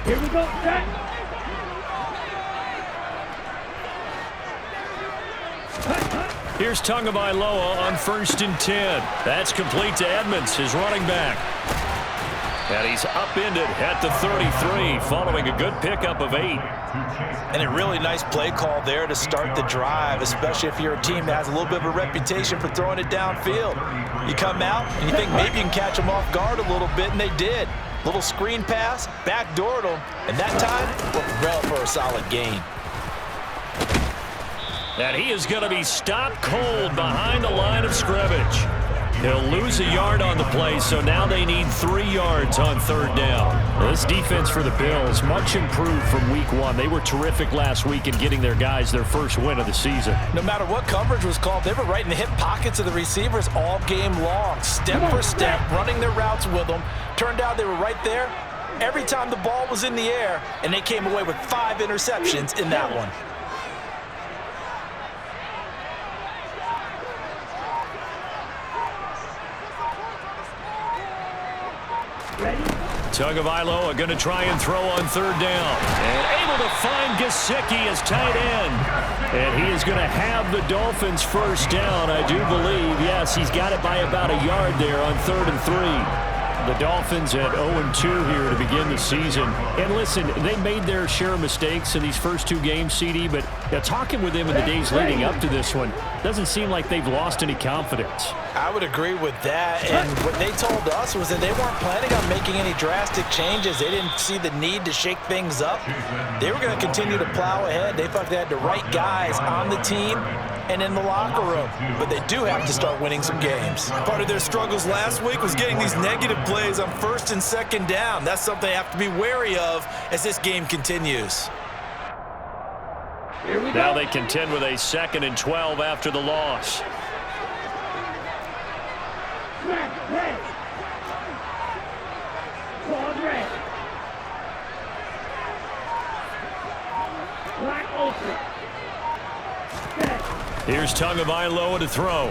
Here we go, set. Here's Tagovailoa on 1st and 10. That's complete to Edmonds, his running back. And he's upended at the 33, following a good pickup of 8. And a really nice play call there to start the drive, especially if you're a team that has a little bit of a reputation for throwing it downfield. You come out and you think maybe you can catch them off guard a little bit, and they did. Little screen pass, backdoored them, and that time, looked well for a solid gain. And he is going to be stopped cold behind the line of scrimmage. He'll lose a yard on the play, so now they need 3 yards on 3rd down. This defense for the Bills, much improved from week 1. They were terrific last week in getting their guys their first win of the season. No matter what coverage was called, they were right in the hip pockets of the receivers all game long. Step for step, running their routes with them. Turned out they were right there every time the ball was in the air, and they came away with 5 interceptions in that one. Tagovailoa going to try and throw on 3rd down. And able to find Gesicki as tight end. And he is going to have the Dolphins first down, I do believe. Yes, he's got it by about a yard there on 3rd and 3. The Dolphins at 0-2 here to begin the season. And listen, they made their share of mistakes in these first 2 games, CD, but talking with them in the days leading up to this one, doesn't seem like they've lost any confidence. I would agree with that, and what they told us was that they weren't planning on making any drastic changes. They didn't see the need to shake things up. They were going to continue to plow ahead. They thought they had the right guys on the team and in the locker room, but they do have to start winning some games. Part of their struggles last week was getting these negative plays on 1st and 2nd down. That's something they have to be wary of as this game continues. Now they contend with a 2nd and 12 after the loss. Here's Tagovailoa to throw.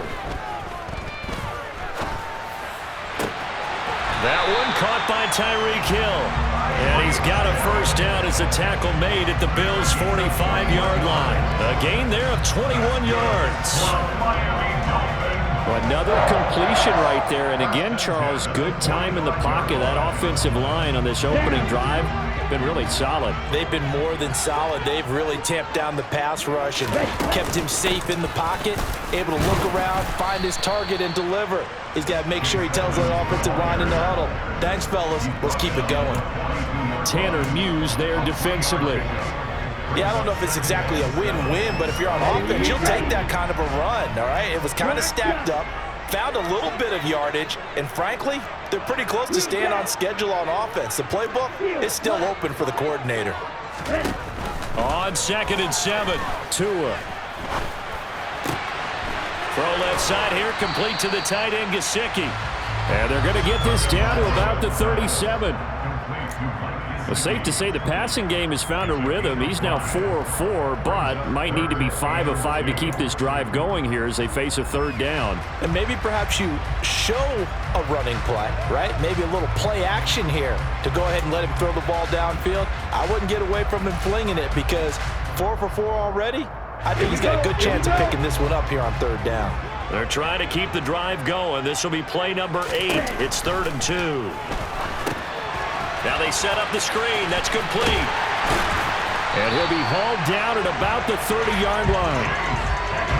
That one caught by Tyreek Hill. And he's got a first down as the tackle made at the Bills' 45-yard line. A gain there of 21 yards. Another completion right there. And again, Charles, good time in the pocket. That offensive line on this opening drive been really solid. They've been more than solid. They've really tamped down the pass rush and kept him safe in the pocket, able to look around, find his target, and deliver. He's got to make sure he tells the offensive line in the huddle, thanks, fellas. Let's keep it going. Tanner Muse there defensively. Yeah, I don't know if it's exactly a win-win, but if you're on offense, you'll take that kind of a run, all right? It was kind of stacked up, found a little bit of yardage, and frankly, they're pretty close to staying on schedule on offense. The playbook is still open for the coordinator. On 2nd and 7, Tua. Throw left side here, complete to the tight end, Gesicki. And they're going to get this down to about the 37. Well, safe to say the passing game has found a rhythm. He's now 4 of 4, but might need to be 5 of 5 to keep this drive going here as they face a 3rd down. And maybe perhaps you show a running play, right? Maybe a little play action here to go ahead and let him throw the ball downfield. I wouldn't get away from him flinging it because 4 for 4 already. I think he's got a good chance of picking this one up here on 3rd down. They're trying to keep the drive going. This will be play number 8. It's 3rd and 2. Now they set up the screen. That's complete. And he'll be hauled down at about the 30-yard line.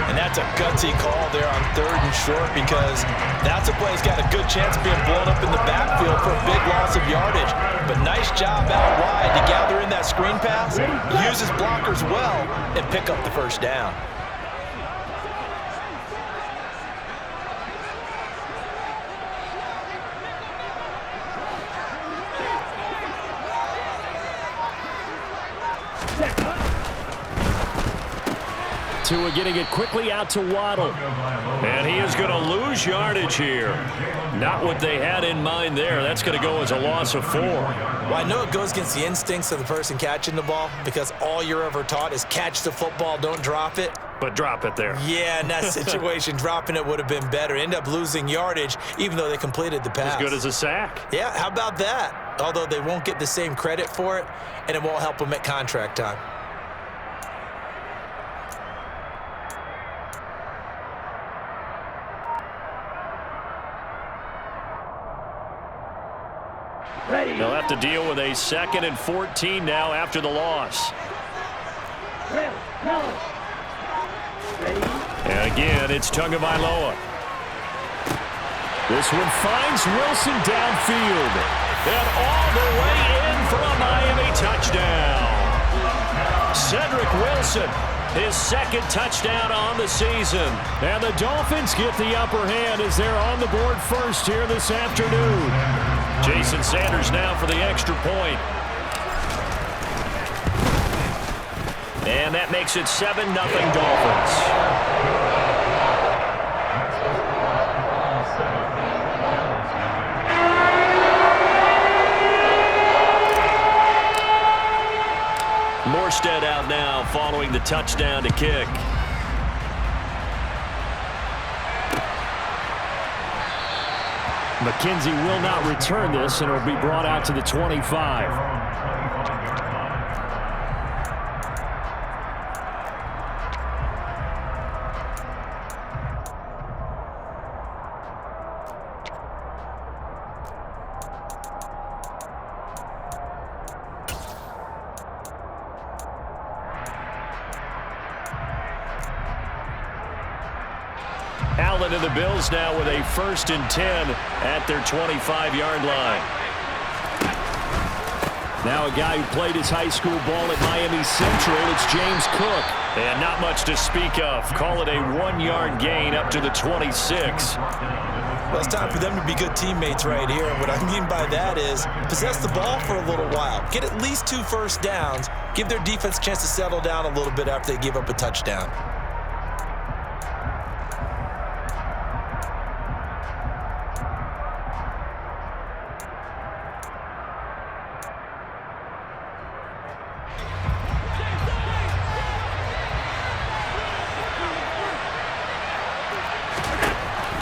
And that's a gutsy call there on 3rd and short because that's a play that's got a good chance of being blown up in the backfield for a big loss of yardage. But nice job out wide to gather in that screen pass, use his blockers well, and pick up the first down. Tua getting it quickly out to Waddle. And he is going to lose yardage here. Not what they had in mind there. That's going to go as a loss of 4. Well, I know it goes against the instincts of the person catching the ball because all you're ever taught is catch the football, don't drop it. But drop it there. Yeah, in that situation, dropping it would have been better. End up losing yardage even though they completed the pass. As good as a sack. Yeah, how about that? although they won't get the same credit for it, and it won't help them at contract time. They'll have to deal with a 2nd and 14 now after the loss. And again, it's Tagovailoa. This one finds Wilson downfield. And all the way in for a Miami touchdown. Cedric Wilson, his 2nd touchdown on the season. And the Dolphins get the upper hand as they're on the board first here this afternoon. Jason Sanders now for the extra point. And that makes it 7-0 Dolphins. Morstead out now following the touchdown to kick. McKenzie will not return this, and it will be brought out to the 25. Allen and the Bills now with a 1st and 10 at their 25-yard line. Now a guy who played his high school ball at Miami Central, it's James Cook. And not much to speak of. Call it a 1-yard gain up to the 26. Well, it's time for them to be good teammates right here. And what I mean by that is possess the ball for a little while. Get at least 2 first downs. Give their defense a chance to settle down a little bit after they give up a touchdown.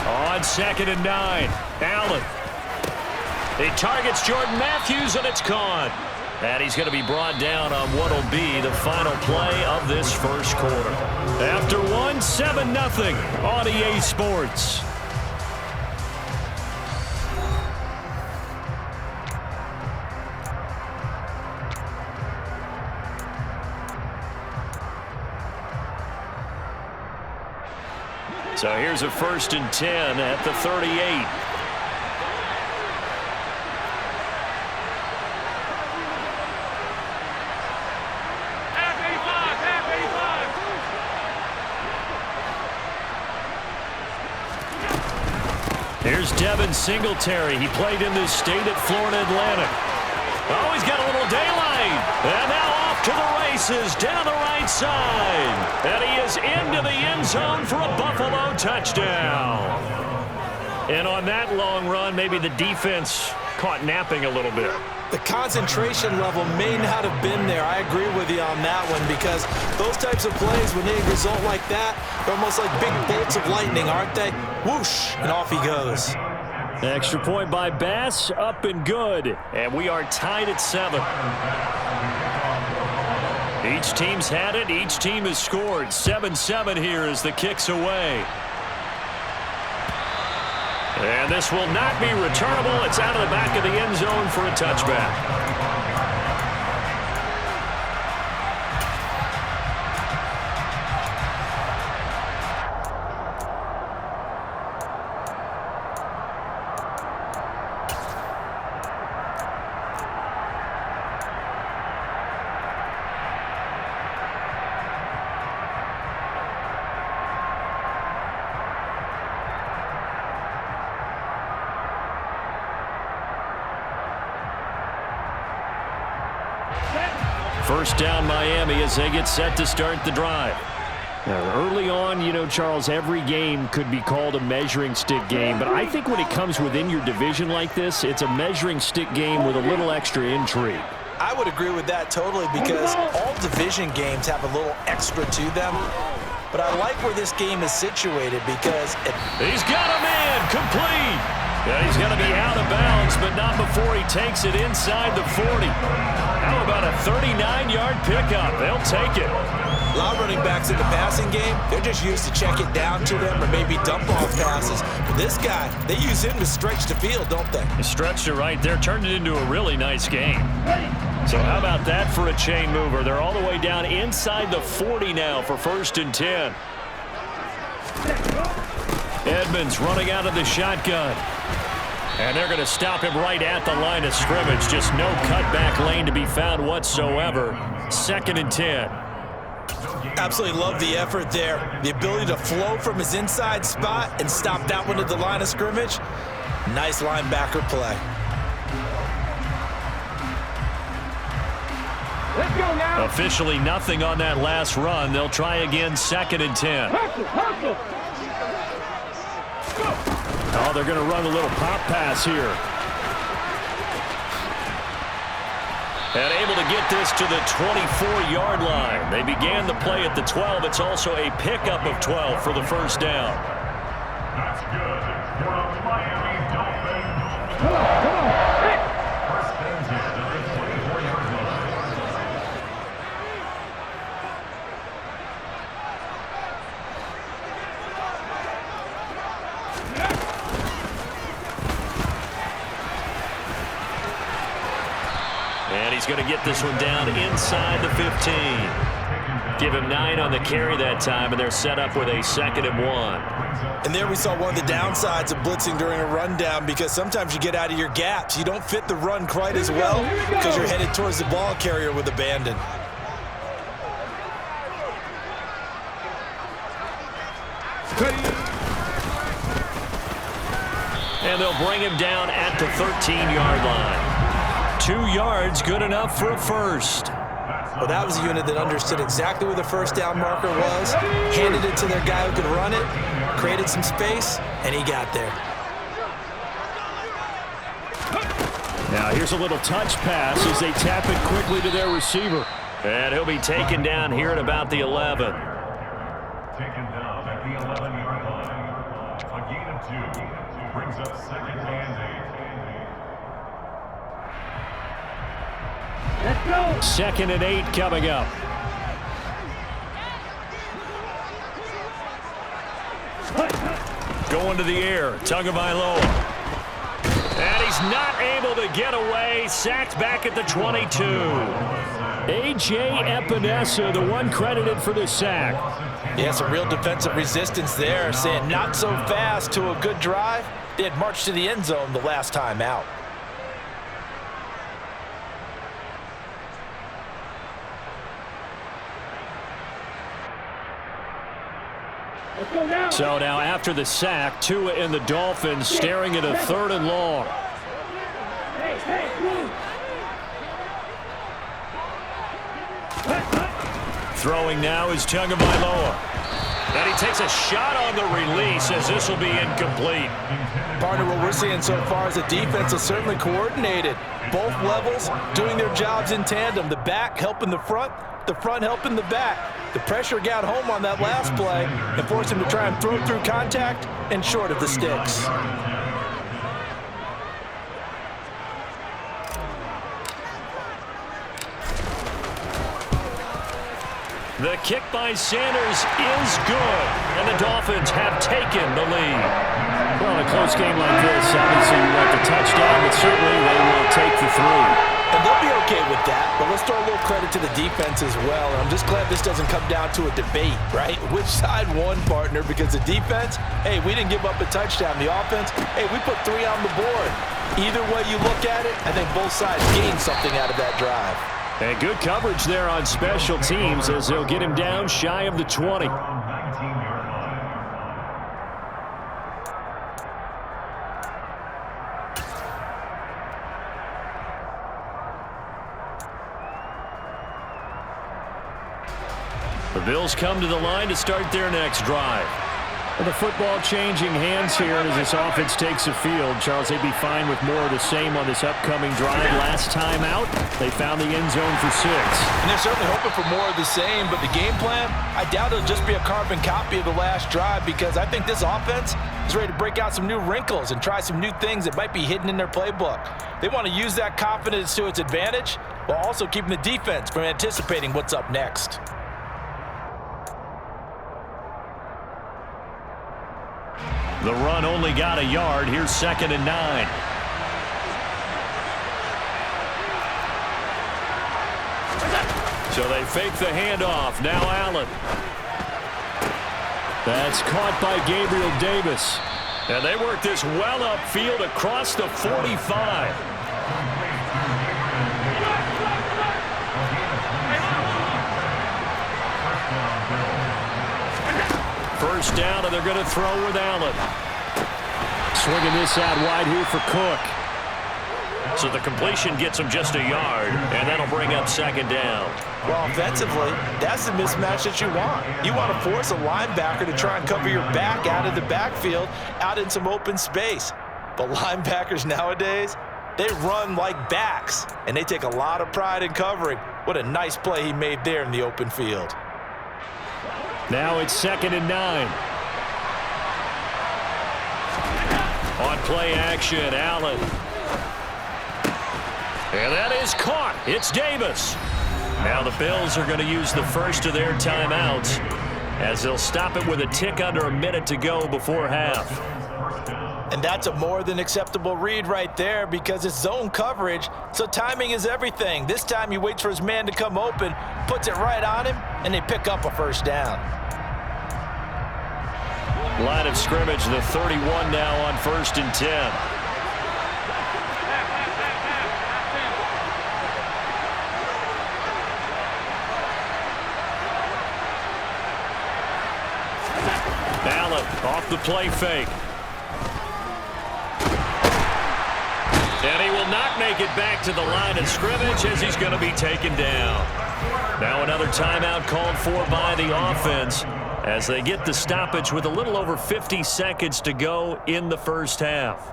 On 2nd and 9, Allen. He targets Jordan Matthews, and it's caught. And he's going to be brought down on what will be the final play of this first quarter. After 7-0 on EA Sports. So here's a 1st and 10 at the 38. Here's Devin Singletary. He played in this state at Florida Atlantic. Oh, he's got a little daylight. And now off to the races down the right side. And he is into the end zone for a Buffalo touchdown. And on that long run, maybe the defense caught napping a little bit. The concentration level may not have been there. I agree with you on that one because those types of plays, when they result like that, they're almost like big bolts of lightning, aren't they? Whoosh, and off he goes. Extra point by Bass, up and good. And we are tied at 7. Each team's had it. Each team has scored. 7-7 here as the kick's away. And this will not be returnable. It's out of the back of the end zone for a touchback. First down Miami as they get set to start the drive. Now, early on, you know, Charles, every game could be called a measuring stick game. But I think when it comes within your division like this, it's a measuring stick game with a little extra intrigue. I would agree with that totally because all division games have a little extra to them. But I like where this game is situated because... He's got a man complete. Yeah, he's going to be out of bounds, but not before he takes it inside the 40. How about a 39-yard pickup? They'll take it. A lot of running backs in the passing game, they're just used to check it down to them or maybe dump off passes. But this guy, they use him to stretch the field, don't they? He stretched it right there, turned it into a really nice game. So how about that for a chain mover? They're all the way down inside the 40 now for 1st and 10. Edmonds running out of the shotgun. And they're going to stop him right at the line of scrimmage. Just no cutback lane to be found whatsoever. 2nd and 10. Absolutely love the effort there. The ability to flow from his inside spot and stop that one at the line of scrimmage. Nice linebacker play. Let's go now. Officially nothing on that last run. They'll try again 2nd and 10. Hustle. Oh, they're going to run a little pop pass here. And able to get this to the 24-yard line. They began the play at the 12. It's also a pickup of 12 for the 1st down. That's good for a Miami Dolphins. Come on. Hey. 1st and 10 at the 24-yard line. And he's going to get this one down inside the 15. Give him 9 on the carry that time, and they're set up with a 2nd and 1. And there we saw one of the downsides of blitzing during a rundown, because sometimes you get out of your gaps. You don't fit the run quite as well because you're headed towards the ball carrier with abandon. And they'll bring him down at the 13-yard line. 2 yards, good enough for a first. Well, that was a unit that understood exactly where the 1st down marker was, handed it to their guy who could run it, created some space, and he got there. Now here's a little touch pass as they tap it quickly to their receiver. And he'll be taken down here at about the 11. Taken down at the 11-yard line. A gain of 2 brings up 2nd and 8. Let's go. 2nd and 8 coming up. Going to the air, Tagovailoa. And he's not able to get away. Sacked back at the 22. A.J. Epinesa, the one credited for the sack. Yeah, some real defensive resistance there, saying not so fast to a good drive. They had marched to the end zone the last time out. Let's go now. So now after the sack, Tua and the Dolphins staring at a 3rd and long. Hey, move. Throwing now is Tagovailoa. And he takes a shot on the release as this will be incomplete. Partner, what we're seeing so far is the defense is certainly coordinated. Both levels doing their jobs in tandem. The back helping the front helping the back. The pressure got home on that last play and forced him to try and throw through contact and short of the sticks. The kick by Sanders is good, and the Dolphins have taken the lead. Well, in a close game like this, obviously you want the touchdown, but certainly they will take the 3. And they'll be okay with that, but let's throw a little credit to the defense as well. And I'm just glad this doesn't come down to a debate, right? Which side won, partner? Because the defense, hey, we didn't give up a touchdown. The offense, hey, we put 3 on the board. Either way you look at it, I think both sides gained something out of that drive. And good coverage there on special teams as they'll get him down shy of the 20. The Bills come to the line to start their next drive. Well, the football changing hands here as this offense takes the field. Charles, they'd be fine with more of the same on this upcoming drive. Last time out, they found the end zone for 6. And they're certainly hoping for more of the same, but the game plan, I doubt it'll just be a carbon copy of the last drive, because I think this offense is ready to break out some new wrinkles and try some new things that might be hidden in their playbook. They want to use that confidence to its advantage while also keeping the defense from anticipating what's up next. The run only got a yard. Here's 2nd and 9. So they fake the handoff. Now Allen. That's caught by Gabriel Davis. And they work this well upfield across the 45. First down, and they're going to throw with Allen. Swinging this out wide here for Cook. So the completion gets him just a yard, and that'll bring up 2nd down. Well, offensively, that's the mismatch that you want. You want to force a linebacker to try and cover your back out of the backfield, out in some open space. But linebackers nowadays, they run like backs, and they take a lot of pride in covering. What a nice play he made there in the open field. Now it's 2nd and 9. On play action, Allen. And that is caught. It's Davis. Now the Bills are going to use the first of their timeouts as they'll stop it with a tick under a minute to go before half. And that's a more than acceptable read right there, because it's zone coverage, so timing is everything. This time he waits for his man to come open, puts it right on him, and they pick up a first down. Line of scrimmage, the 31 now on 1st and 10. Allen off the play fake. And he will not make it back to the line of scrimmage as he's going to be taken down. Now another timeout called for by the offense as they get the stoppage with a little over 50 seconds to go in the first half.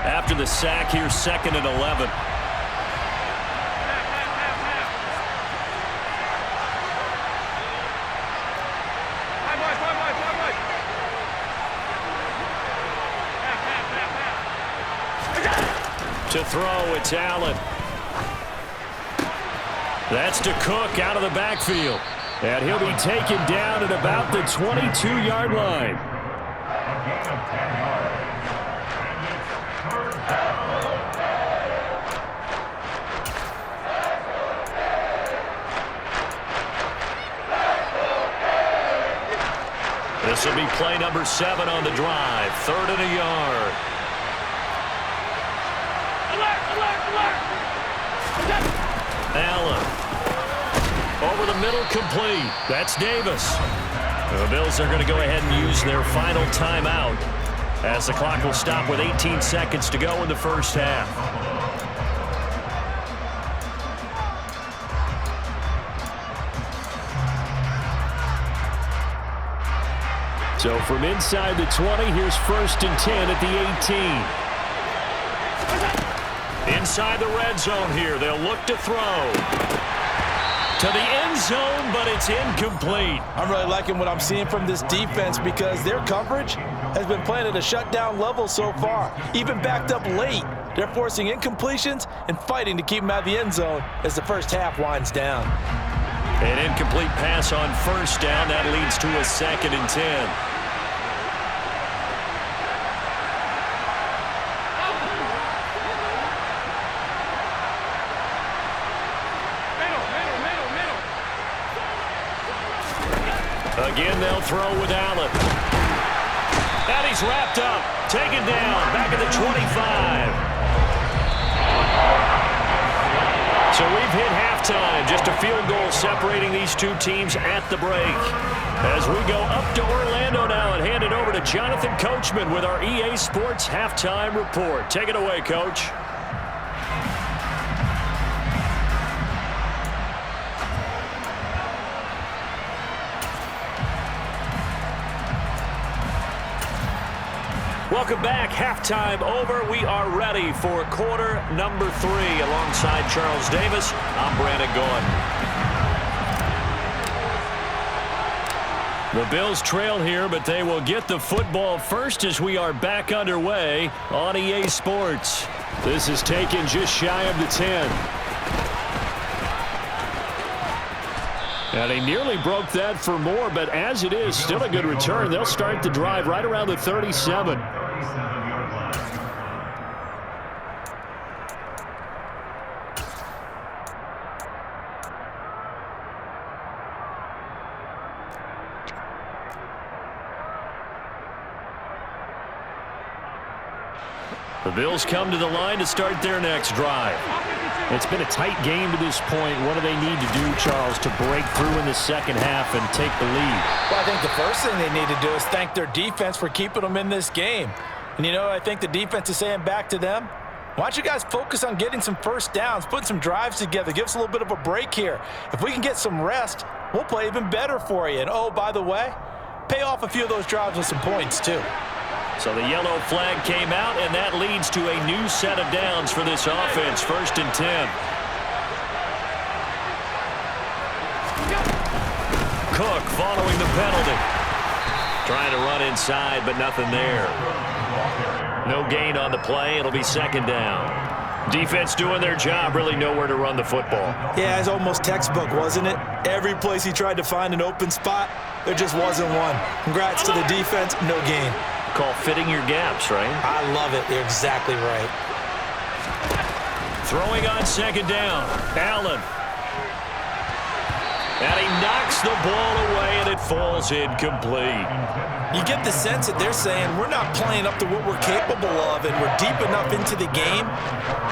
After the sack, here's 2nd and 11. To throw, it's Allen. That's to Cook out of the backfield. And he'll be taken down at about the 22-yard line. This will be play number 7 on the drive. 3rd and a yard. Allen. Over the middle, complete. That's Davis. The Bills are going to go ahead and use their final timeout as the clock will stop with 18 seconds to go in the first half. So from inside the 20, here's 1st and 10 at the 18. Inside the red zone here, they'll look to throw. To the end zone, but it's incomplete. I'm really liking what I'm seeing from this defense, because their coverage has been playing at a shutdown level so far. Even backed up late, they're forcing incompletions and fighting to keep them out of the end zone as the first half winds down. An incomplete pass on 1st down. That leads to a 2nd and 10. Again, they'll throw with Allen. And he's wrapped up. Taken down. Back at the 25. So we've hit halftime. Just a field goal separating these two teams at the break. As we go up to Orlando now and hand it over to Jonathan Coachman with our EA Sports Halftime Report. Take it away, Coach. Welcome back. Halftime over. We are ready for quarter number 3. Alongside Charles Davis, I'm Brandon Gordon. The Bills trail here, but they will get the football first as we are back underway on EA Sports. This is taken just shy of the 10. And he nearly broke that for more, but as it is, still a good return. They'll start the drive right around the 37. The Bills come to the line to start their next drive. It's been a tight game to this point. What do they need to do, Charles, to break through in the second half and take the lead? Well, I think the first thing they need to do is thank their defense for keeping them in this game. And, you know, I think the defense is saying back to them, why don't you guys focus on getting some first downs, putting some drives together, give us a little bit of a break here. If we can get some rest, we'll play even better for you. And, oh, by the way, pay off a few of those drives with some points, too. So the yellow flag came out, and that leads to a new set of downs for this offense. 1st and 10. Cook following the penalty. Trying to run inside, but nothing there. No gain on the play. It'll be 2nd down. Defense doing their job, really nowhere to run the football. Yeah, it's almost textbook, wasn't it? Every place he tried to find an open spot, there just wasn't one. Congrats to the defense, no gain. Call fitting your gaps, right? I love it. You're exactly right. Throwing on 2nd down. Allen. And he knocks the ball away, and it falls incomplete. You get the sense that they're saying we're not playing up to what we're capable of, and we're deep enough into the game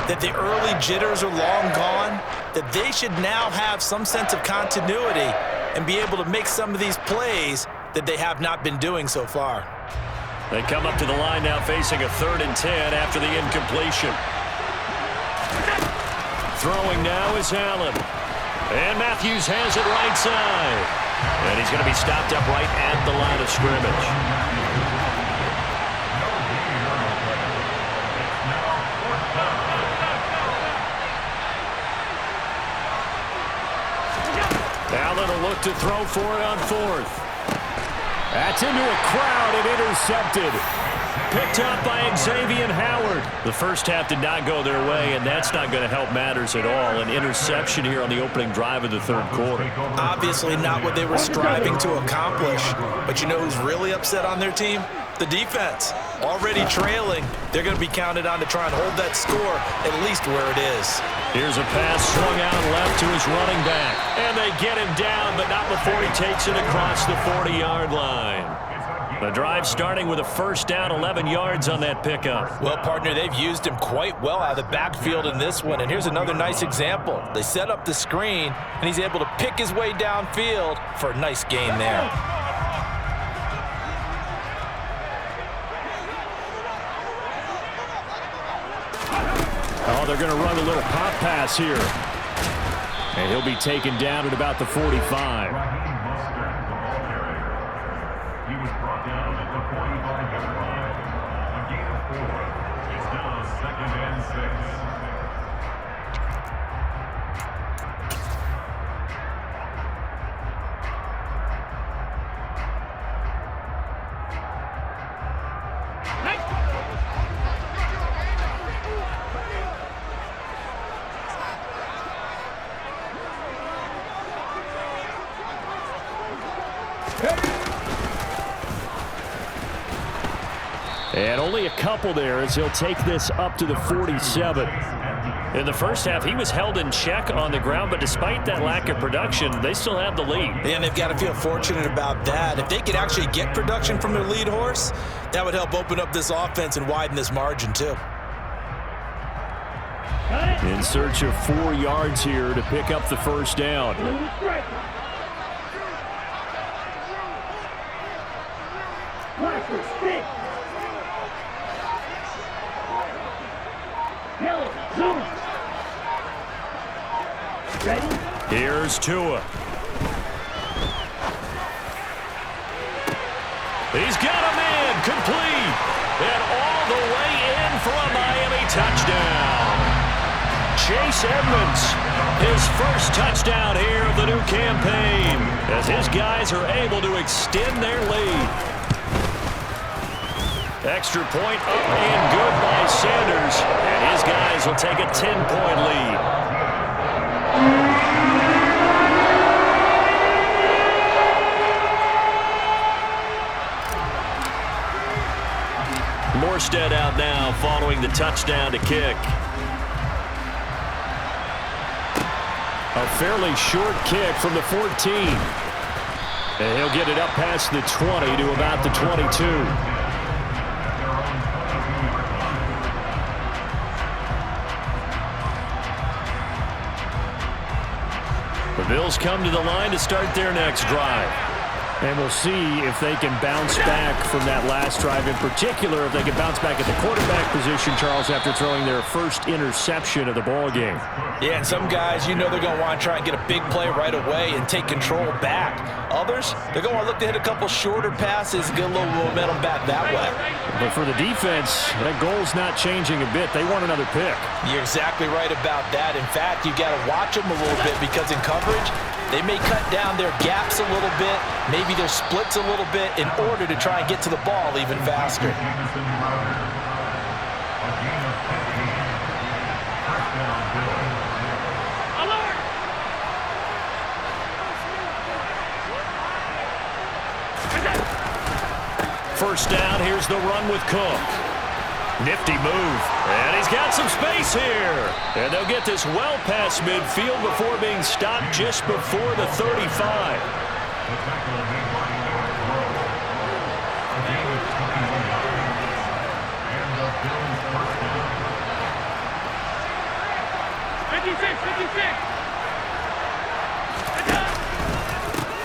that the early jitters are long gone, that they should now have some sense of continuity and be able to make some of these plays that they have not been doing so far. They come up to the line now facing a 3rd and 10 after the incompletion. Throwing now is Allen. And Matthews has it right side. And he's going to be stopped up right at the line of scrimmage. Allen will look to throw for it on 4th. That's into a crowd and intercepted. Picked up by Xavier Howard. The first half did not go their way, and that's not going to help matters at all. An interception here on the opening drive of the 3rd quarter. Obviously not what they were striving to accomplish. But you know who's really upset on their team? The defense. Already trailing. They're going to be counted on to try and hold that score at least where it is. Here's a pass swung out left to his running back. And they get him down, but not before he takes it across the 40-yard line. The drive starting with a 1st down, 11 yards on that pickup. Well, partner, they've used him quite well out of the backfield in this one. And here's another nice example. They set up the screen, and he's able to pick his way downfield for a nice gain there. Oh, they're going to run a little pop pass here. And he'll be taken down at about the 45. He was brought down at the 45-yard line. A gain of 4. It's now 2nd and 6. And only a couple there as he'll take this up to the 47. In the first half, he was held in check on the ground, but despite that lack of production, they still have the lead. And they've got to feel fortunate about that. If they could actually get production from their lead horse, that would help open up this offense and widen this margin too. In search of 4 yards here to pick up the 1st down. Here's Tua. He's got a man complete. And Chase Edmonds. His first touchdown here of the new campaign, as his guys are able to extend their lead. Extra point up and good by Sanders, and his guys will take a 10-point lead. Morstead out now following the touchdown to kick. A fairly short kick from the 14. And he'll get it up past the 20 to about the 22. The Bills come to the line to start their next drive. And we'll see if they can bounce back from that last drive, in particular if they can bounce back at the quarterback position, Charles, after throwing their first interception of the ball game. Yeah, and some guys, you know they're going to want to try and get a big play right away and take control back. Others, they're going to look to hit a couple shorter passes and get a little momentum back that way. But for the defense, that goal's not changing a bit. They want another pick. You're exactly right about that. In fact, you've got to watch them a little bit because in coverage, they may cut down their gaps a little bit, maybe their splits a little bit in order to try and get to the ball even faster. First down, here's the run with Cook. Nifty move, and he's got some space here. And they'll get this well past midfield before being stopped just before the 35.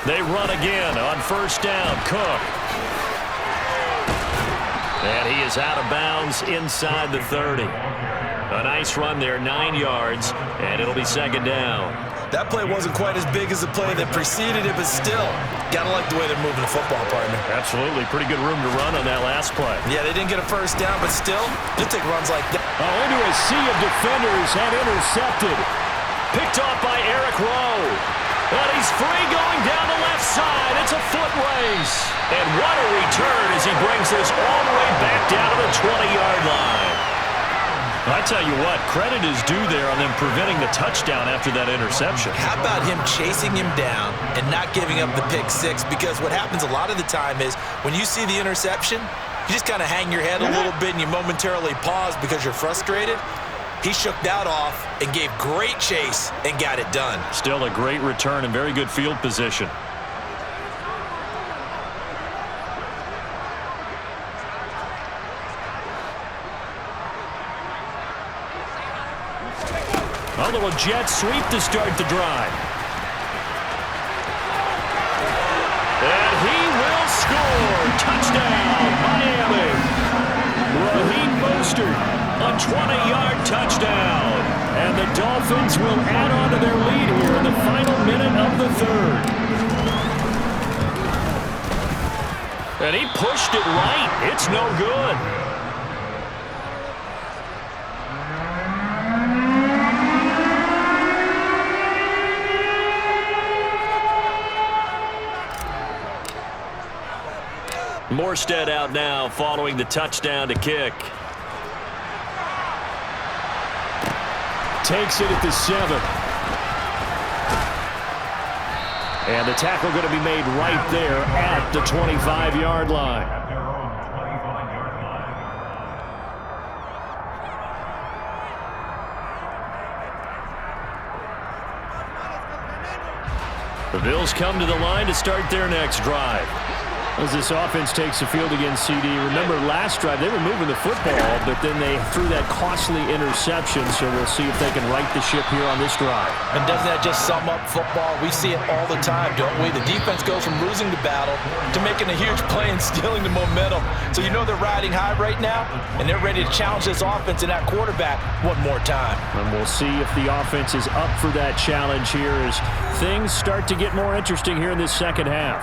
They run again on first down. Cook. And he is out of bounds inside the 30. A nice run there, 9 yards, and it'll be second down. That play wasn't quite as big as the play that preceded it, but still, gotta like the way they're moving the football, partner. Absolutely. Pretty good room to run on that last play. Yeah, they didn't get a first down, but still, you'll take runs like that. Into a sea of defenders and intercepted. Picked off by Eric Rowe. And he's free going down the left side. It's a foot race. And what a return as he brings this all the way back down to the 20-yard line. I tell you what, credit is due there on them preventing the touchdown after that interception. How about him chasing him down and not giving up the pick six? Because what happens a lot of the time is when you see the interception, you just kind of hang your head a little bit and you momentarily pause because you're frustrated. He shook that off and gave great chase and got it done. Still a great return and very good field position. A little jet sweep to start the drive. And he will score. Touchdown, Miami. Raheem Mostert. A 20-yard touchdown. And the Dolphins will add on to their lead here in the final minute of the third. And he pushed it right. It's no good. Morstead out now following the touchdown to kick. Takes it at the 7. And the tackle going to be made right there at the 25-yard line. The Bills come to the line to start their next drive. As this offense takes the field against CD. Remember last drive, they were moving the football, but then they threw that costly interception, so we'll see if they can right the ship here on this drive. And doesn't that just sum up football? We see it all the time, don't we? The defense goes from losing the battle to making a huge play and stealing the momentum. So you know they're riding high right now, and they're ready to challenge this offense and that quarterback one more time. And we'll see if the offense is up for that challenge here as things start to get more interesting here in this second half.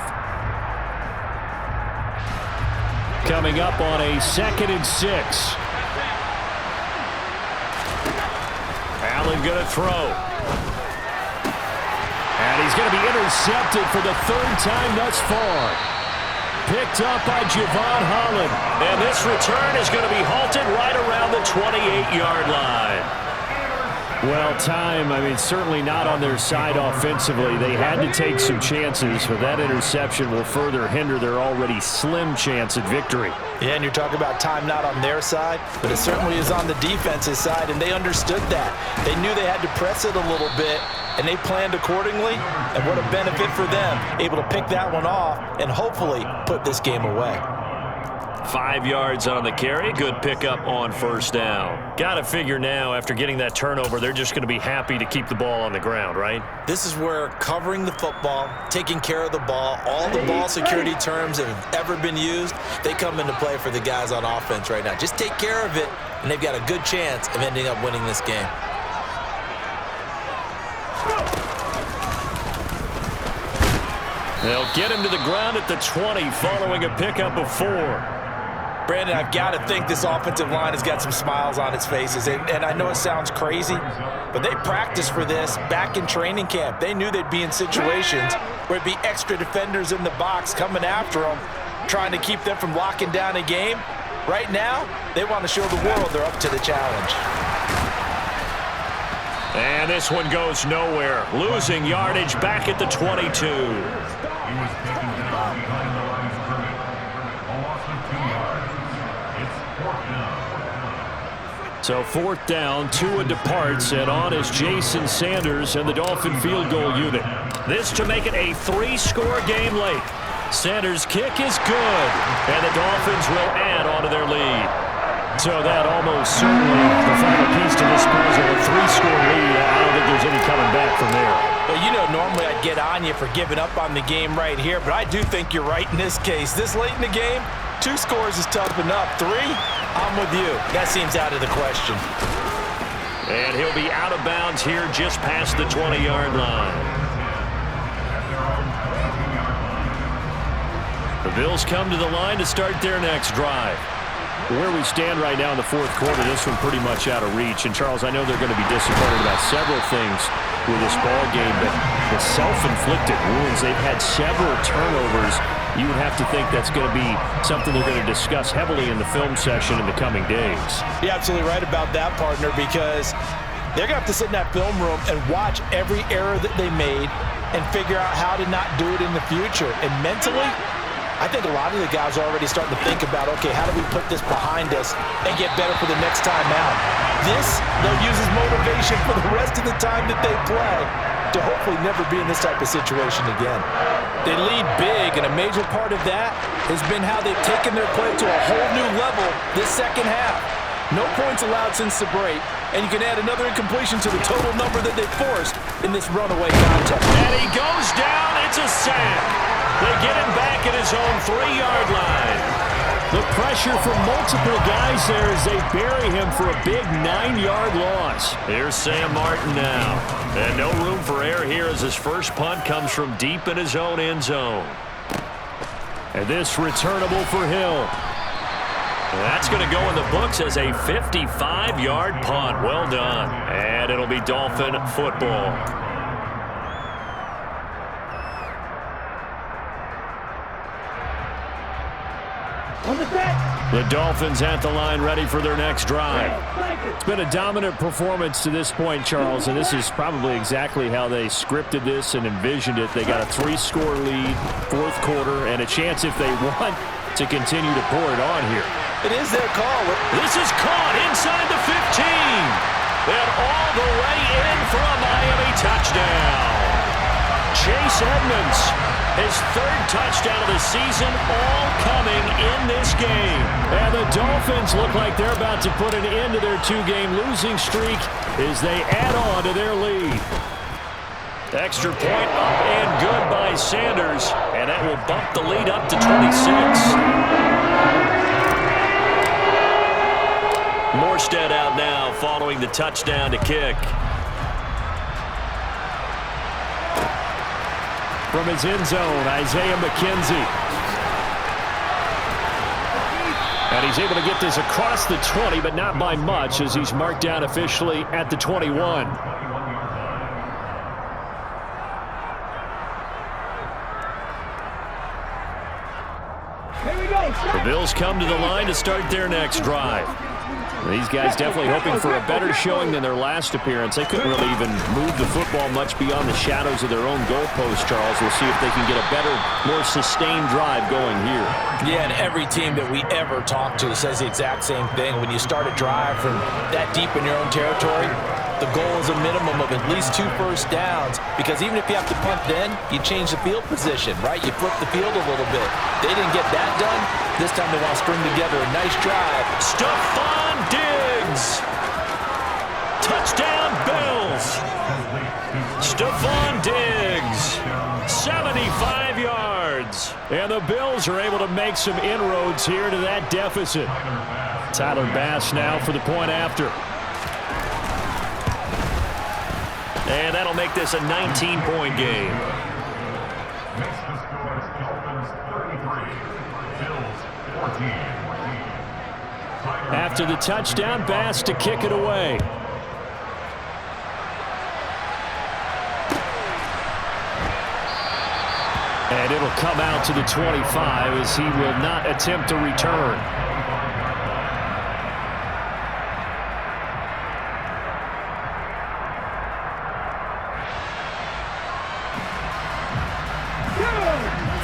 Coming up on a 2nd and 6. Holland going to throw. And he's going to be intercepted for the third time thus far. Picked up by Javon Holland. And this return is going to be halted right around the 28-yard line. Well, certainly not on their side offensively. They had to take some chances, but that interception will further hinder their already slim chance at victory. Yeah, and you're talking about time not on their side, but it certainly is on the defense's side, and they understood that. They knew they had to press it a little bit, and they planned accordingly, and what a benefit for them, able to pick that one off and hopefully put this game away. 5 yards on the carry. Good pickup on first down. Got to figure now, after getting that turnover, they're just going to be happy to keep the ball on the ground, right? This is where covering the football, taking care of the ball, all the ball security terms that have ever been used, they come into play for the guys on offense right now. Just take care of it, and they've got a good chance of ending up winning this game. They'll get him to the ground at the 20 following a pickup of 4. Brandon, I've got to think this offensive line has got some smiles on its faces. And I know it sounds crazy, but they practiced for this back in training camp. They knew they'd be in situations where it'd be extra defenders in the box coming after them, trying to keep them from locking down a game. Right now, they want to show the world they're up to the challenge. And this one goes nowhere. Losing yardage back at the 22. He was taken down behind the line of scrimmage. A loss of 2 yards. It's 4th down. So 4th down, Tua departs, and on is Jason Sanders and the Dolphin field goal unit. This to make it a 3-score game late. Sanders' kick is good, and the Dolphins will add on to their lead. So that almost certainly the final piece to this puzzle, a 3-score lead. I don't think there's any coming back from there. Well, you know, normally I'd get on you for giving up on the game right here, but I do think you're right in this case. This late in the game, 2 scores is tough enough. 3, I'm with you. That seems out of the question. And he'll be out of bounds here just past the 20-yard line. The Bills come to the line to start their next drive. Where we stand right now in the 4th quarter, this one pretty much out of reach. And, Charles, I know they're going to be disappointed about several things with this ball game, but the self-inflicted wounds, they've had several turnovers. You would have to think that's going to be something they're going to discuss heavily in the film session in the coming days. You're absolutely right about that, partner, because they're going to have to sit in that film room and watch every error that they made and figure out how to not do it in the future. And mentally, I think a lot of the guys are already starting to think about, okay, how do we put this behind us and get better for the next time out? This, they'll use as motivation for the rest of the time that they play to hopefully never be in this type of situation again. They lead big, and a major part of that has been how they've taken their play to a whole new level this second half. No points allowed since the break, and you can add another incompletion to the total number that they forced in this runaway contest. And he goes down. It's a sack. They get him back at his own 3-yard line. The pressure from multiple guys there as they bury him for a big 9-yard loss. Here's Sam Martin now. And no room for error here as his first punt comes from deep in his own end zone. And this returnable for Hill. That's going to go in the books as a 55-yard punt. Well done. And it'll be Dolphin football. The Dolphins at the line ready for their next drive. It's been a dominant performance to this point, Charles, and this is probably exactly how they scripted this and envisioned it. They got a 3-score lead, 4th quarter, and a chance if they want to continue to pour it on here. It is their call. This is caught inside the 15. And all the way in for a Miami touchdown. Chase Edmonds, his 3rd touchdown of the season, all coming in this game. And the Dolphins look like they're about to put an end to their 2-game losing streak as they add on to their lead. Extra point up and good by Sanders, and that will bump the lead up to 26. Morstead out now following the touchdown to kick. From his end zone, Isaiah McKenzie. And he's able to get this across the 20, but not by much, as he's marked down officially at the 21. The Bills come to the line to start their next drive. These guys definitely hoping for a better showing than their last appearance. They couldn't really even move the football much beyond the shadows of their own goalpost, Charles. We'll see if they can get a better, more sustained drive going here. Yeah, and every team that we ever talk to says the exact same thing. When you start a drive from that deep in your own territory, the goal is a minimum of at least 2 first downs, because even if you have to punt then, you change the field position, right? You flip the field a little bit. They didn't get that done. This time they want to string together a nice drive. Stephon Diggs! Touchdown, Bills! Stephon Diggs! 75 yards. And the Bills are able to make some inroads here to that deficit. Tyler Bass now for the point after. And that'll make this a 19-point game. Next to score is Dolphins 33, Bills 14. After the touchdown, Bass to kick it away. And it'll come out to the 25 as he will not attempt to return.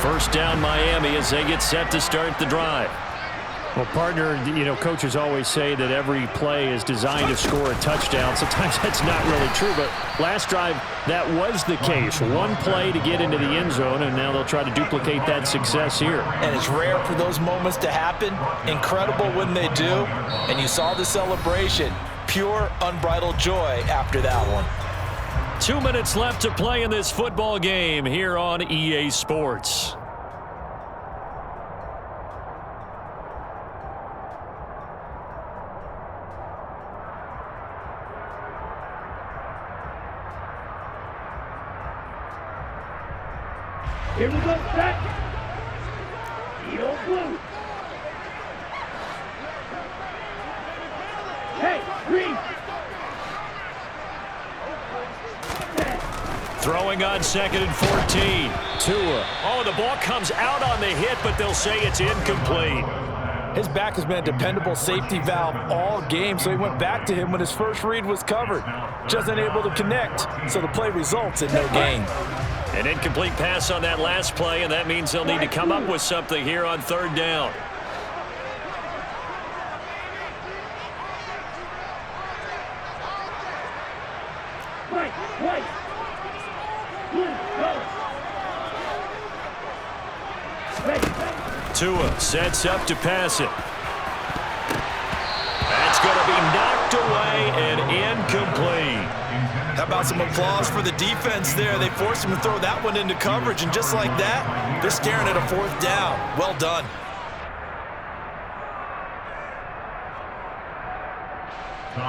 First down, Miami, as they get set to start the drive. Well, partner, you know, coaches always say that every play is designed to score a touchdown. Sometimes that's not really true, but last drive, that was the case. One play to get into the end zone, and now they'll try to duplicate that success here. And it's rare for those moments to happen. Incredible when they do. And you saw the celebration. Pure, unbridled joy after that one. 2 minutes left to play in this football game here on EA Sports. Here we go, set. Heel blue. Hey, green. Throwing on 2nd and 14. Tua. Oh, the ball comes out on the hit, but they'll say it's incomplete. His back has been a dependable safety valve all game, so he went back to him when his first read was covered. Just unable to connect, so the play results in no gain. An incomplete pass on that last play, and that means they'll need to come up with something here on 3rd down. Tua sets up to pass it. That's going to be knocked away and incomplete. How about some applause for the defense there? They forced him to throw that one into coverage, and just like that, they're staring at a 4th down. Well done.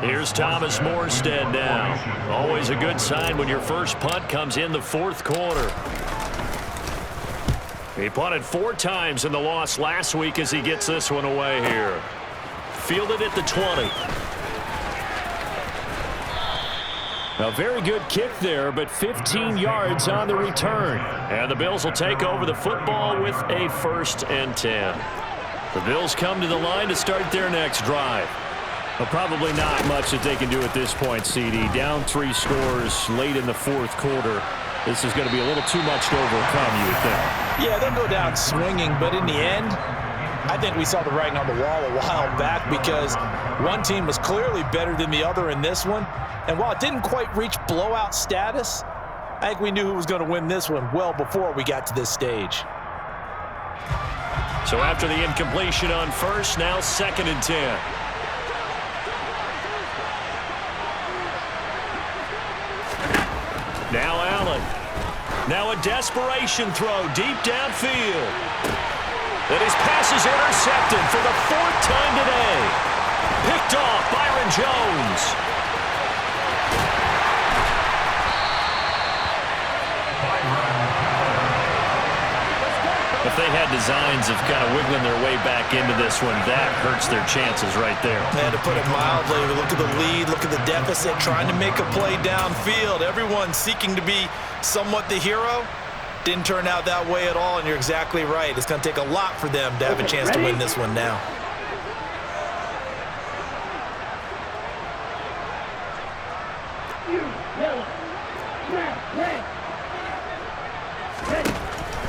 Here's Thomas Morstead now. Always a good sign when your first punt comes in the 4th quarter. He punted 4 times in the loss last week as he gets this one away here. Fielded at the 20. A very good kick there, but 15 yards on the return. And the Bills will take over the football with a 1st and 10. The Bills come to the line to start their next drive. Well, probably not much that they can do at this point, CD. Down 3 scores late in the 4th quarter. This is going to be a little too much to overcome, you would think. Yeah, they'll go down swinging, but in the end, I think we saw the writing on the wall a while back, because one team was clearly better than the other in this one. And while it didn't quite reach blowout status, I think we knew who was going to win this one well before we got to this stage. So after the incompletion on 1st, now 2nd and 10. Now Allen. Now a desperation throw deep downfield. And his pass is intercepted for the 4th time today. Picked off Byron Jones. If they had designs of kind of wiggling their way back into this one, that hurts their chances right there. Man, to put it mildly, look at the lead, look at the deficit, trying to make a play downfield. Everyone seeking to be somewhat the hero. Didn't turn out that way at all, and you're exactly right. It's going to take a lot for them to have a chance to win this one now.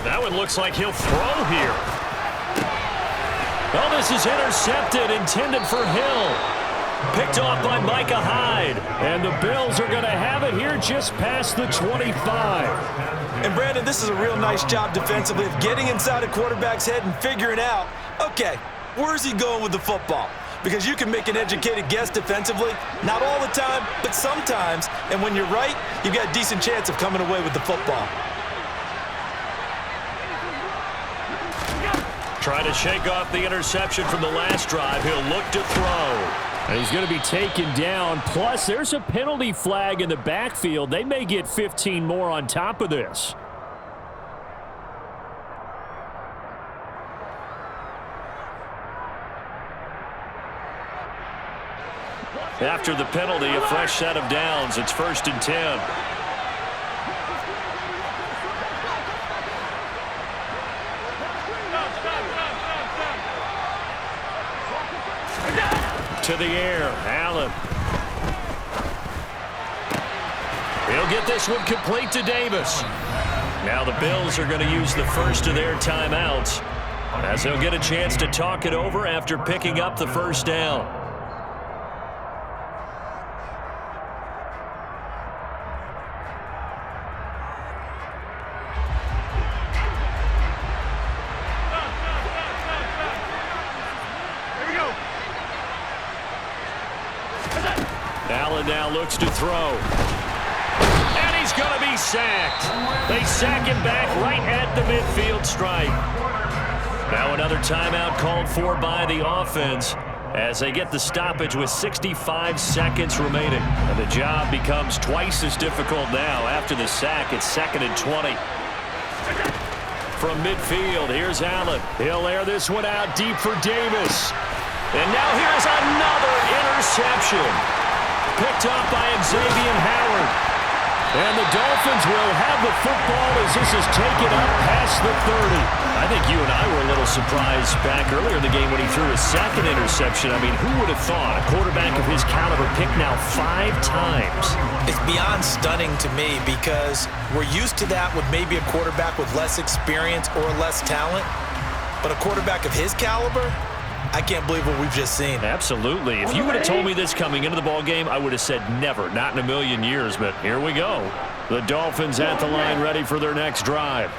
That one looks like he'll throw here. Oh, this is intercepted, intended for Hill. Picked off by Micah Hyde. And the Bills are going to have it here just past the 25. And, Brandon, this is a real nice job defensively of getting inside a quarterback's head and figuring out, okay, where's he going with the football? Because you can make an educated guess defensively, not all the time, but sometimes. And when you're right, you've got a decent chance of coming away with the football. Trying to shake off the interception from the last drive. He'll look to throw. And he's going to be taken down. Plus, there's a penalty flag in the backfield. They may get 15 more on top of this. After the penalty, a fresh set of downs. It's 1st and 10. To the air, Allen. He'll get this one complete to Davis. Now the Bills are going to use the first of their timeouts as they'll get a chance to talk it over after picking up the first down. Allen now looks to throw. And he's going to be sacked. They sack him back right at the midfield stripe. Now another timeout called for by the offense as they get the stoppage with 65 seconds remaining. And the job becomes twice as difficult now after the sack. It's 2nd and 20. From midfield, here's Allen. He'll air this one out deep for Davis. And now here's another interception. Picked off by Xavier Howard. And the Dolphins will have the football as this is taken up past the 30. I think you and I were a little surprised back earlier in the game when he threw his 2nd interception. I mean, who would have thought a quarterback of his caliber picked now 5 times? It's beyond stunning to me because we're used to that with maybe a quarterback with less experience or less talent. But a quarterback of his caliber, I can't believe what we've just seen. Absolutely. If you would have told me this coming into the ball game, I would have said never, not in a million years, but here we go. The Dolphins at the line ready for their next drive.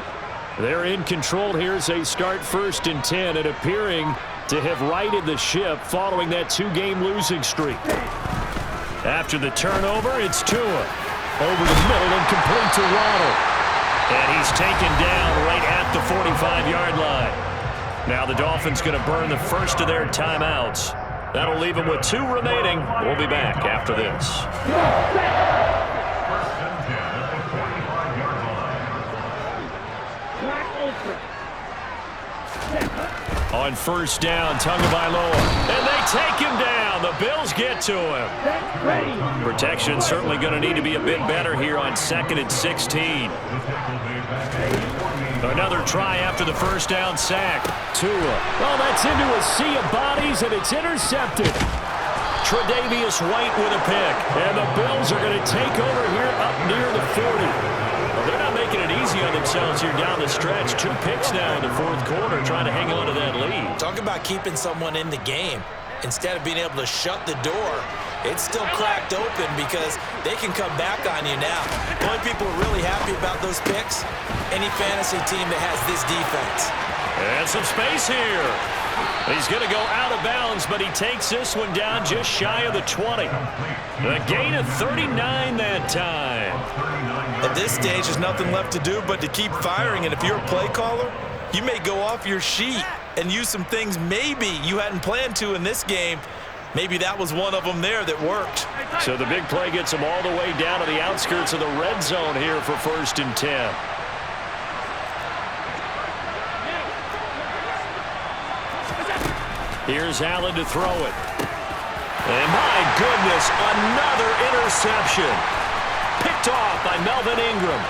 They're in control here as they start 1st and 10 and appearing to have righted the ship following that 2-game losing streak. After the turnover, it's Tua. Over the middle and complete to Waddle. And he's taken down right at the 45-yard line. Now the Dolphins going to burn the first of their timeouts. That'll leave them with 2 remaining. We'll be back after this. 1st and 10 at the 45-yard line. On 1st down, Tagovailoa. And they take him down. The Bills get to him. Protection certainly going to need to be a bit better here on 2nd and 16. Another try after the 1st down sack. Tua. Oh, that's into a sea of bodies, and it's intercepted. Tre'Davious White with a pick. And the Bills are going to take over here up near the 40. Well, they're not making it easy on themselves here down the stretch. 2 picks now in the 4th quarter, trying to hang on to that lead. Talk about keeping someone in the game. Instead of being able to shut the door, it's still cracked open because they can come back on you now. The only people who are really happy about those picks, any fantasy team that has this defense. And some space here. He's going to go out of bounds, but he takes this one down just shy of the 20. A gain of 39 that time. At this stage, there's nothing left to do but to keep firing. And if you're a play caller, you may go off your sheet and use some things maybe you hadn't planned to in this game. Maybe that was one of them there that worked. So the big play gets them all the way down to the outskirts of the red zone here for 1st and 10. Here's Allen to throw it. And my goodness, another interception. Picked off by Melvin Ingram.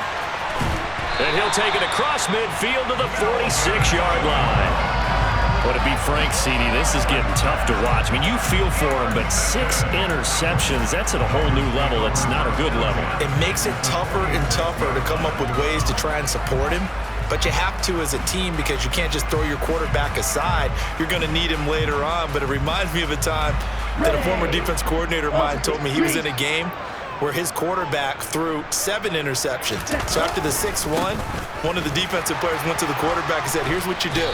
And he'll take it across midfield to the 46-yard line. Well, to be frank, CD, this is getting tough to watch. I mean, you feel for him, but 6 interceptions, that's at a whole new level. It's not a good level. It makes it tougher and tougher to come up with ways to try and support him. But you have to as a team because you can't just throw your quarterback aside. You're going to need him later on. But it reminds me of a time that a former defense coordinator of mine told me he was in a game where his quarterback threw 7 interceptions. So after the 6-1, one of the defensive players went to the quarterback and said, here's what you do.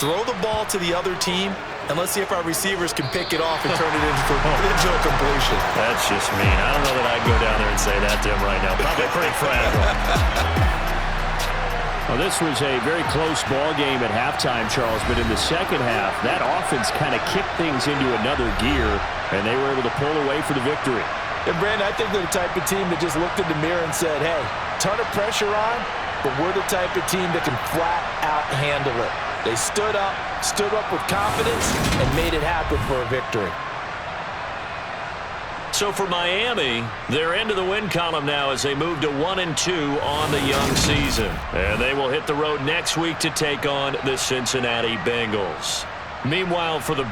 Throw the ball to the other team, and let's see if our receivers can pick it off and turn it into a completion. That's just mean. I don't know that I'd go down there and say that to him right now. Probably pretty fragile. Well, this was a very close ball game at halftime, Charles, but in the second half, that offense kind of kicked things into another gear, and they were able to pull away for the victory. And, Brandon, I think they're the type of team that just looked in the mirror and said, hey, ton of pressure on, but we're the type of team that can flat out handle it. They stood up with confidence, and made it happen for a victory. So for Miami, they're into the win column now as they move to 1-2 on the young season. And they will hit the road next week to take on the Cincinnati Bengals. Meanwhile, for the Bills,